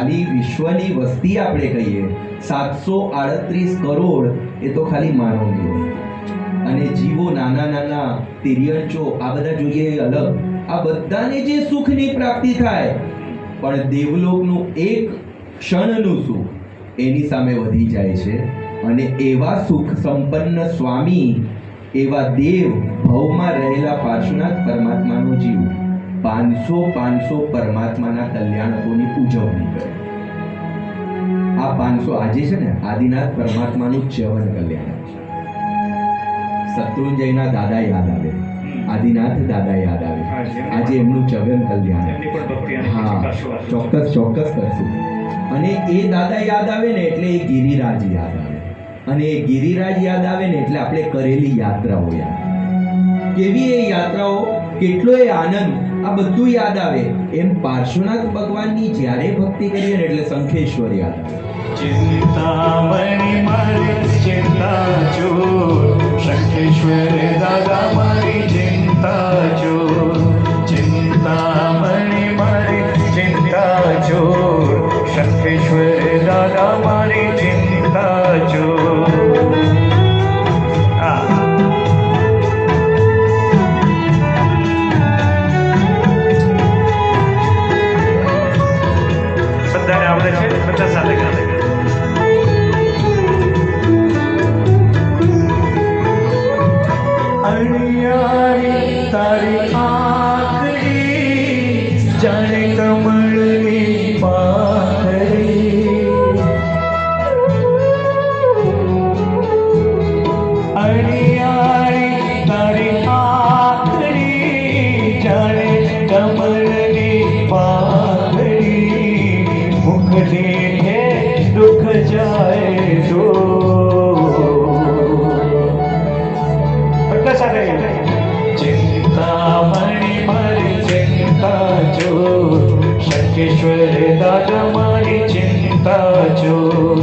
ખાલી વિશ્વની વસ્તી આપણે કહીએ 738 કરોડ, એ તો ખાલી માનવની વસ્તી. અને જીવો નાના નાના તિર્યંચો આ બધા જોઈએ અલગ. આ બધાને જે સુખની પ્રાપ્તિ થાય, પણ દેવલોકનું એક ક્ષણનું સુખ એની સામે વધી જાય છે. અને એવા સુખ સંપન્ન સ્વામી, એવા દેવ ભવમાં રહેલા પાર્શ્વનાથ પરમાત્માનો જીવ 500 પરમાત્માના કલ્યાણકોની ઉજવણી કરે. આ 500 આજે છે ને આદિનાથ પરમાત્માનું ચ્યવન કલ્યાણ છે. શત્રુંજયના દાદા યાદ આવે, આદિનાથ દાદા યાદ આવે, આજે એમનું ચ્યવન કલ્યાણ. હા, ચોક્કસ કરશું. અને એ દાદા યાદ આવે ને એટલે એ ગિરિરાજ યાદ આવે, અને એ ગિરિરાજ યાદ આવે ને એટલે આપણે કરેલી યાત્રાઓ યાદ. કેવી એ યાત્રાઓ, કેટલો એ આનંદ, આ બધું યાદ આવે. એમ પાર્શ્વનાથ ભગવાનની જ્યારે ભક્તિ કરીએ ને એટલે શંખેશ્વર યાદ આવે. ચિંતામણી મારી ચિંતા ચોર, શંખેશ્વર દાદા મારી ચિંતા ચોર. ચિંતામણી મારી ચિંતા ચોર, શંખેશ્વર દાદા મારી ચિંતા ચોર. બધાને આવડે છે, બધા સાથે ગાતે. અણિયારી તારી આંખડી જાણે કમળની પાખડી. અણિયારી તારી આંખડી જાણે કમળની પાખડી. મુખ દેખે દુઃખ જાય તો ચિંતામણી મારી ચિંતા ચોર, શંખેશ્વર દાદા મારી ચિંતા ચોર.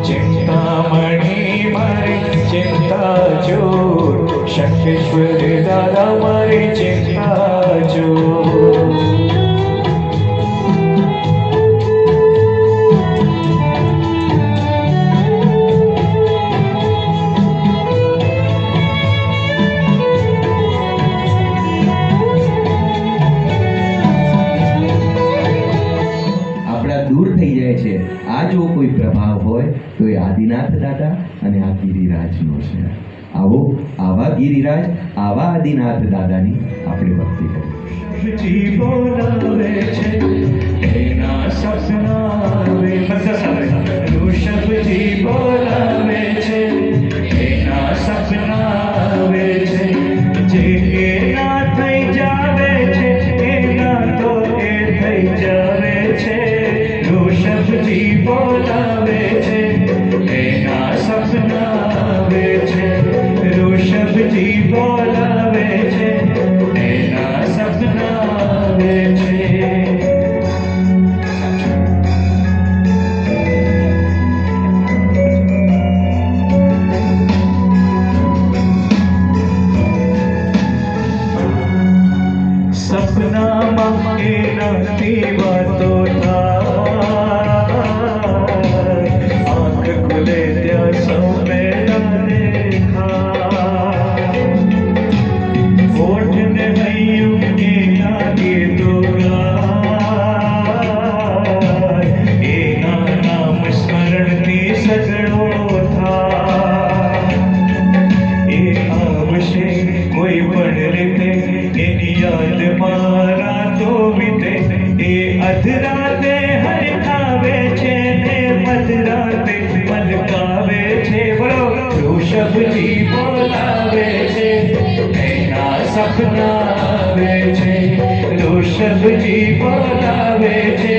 ચિંતામણી મારી ચિંતા ચોર, શંખેશ્વર દાદા મારી ચિંતા ચોર. દૂર થઈ જાય છે. આ જો કોઈ પ્રભાવ હોય તો એ આદિનાથ દાદા અને આ ગિરિરાજનો છે. આવો, આવા ગિરિરાજ, આવા આદિનાથ દાદાની આપણે ભક્તિ કરીએ. જી બોલાવે છે એના સપના આવે, બધા સાથે ઋષભજી બોલાવે છે એના સપના આવે છે. જે એના થઈ જાવે છે એના તો એ થઈ જાવે છે. ઋષભજી બોલાવે છે એના સપના આવે છે. ઋષભજી બોલાવે છે એના સપના આવે છે. સપનામાં એનાથી વાતો થાય, આંખ ખુલે ત્યાં સૌને દેખાય. હોઠને હૈયું એના ગીતો ગાય, એના નામ સ્મરણથી સગડો થાય. એ આવશે કોઈ પણ રીતે એની યાદમાં રાતો વીતે. એ અધરાતે હરખાવે છે ને મધરાતે મલકાવે છે. બોલો ઋષભજી બોલાવે છે એના સપના આવે છે. ઋષભજી બોલાવે છે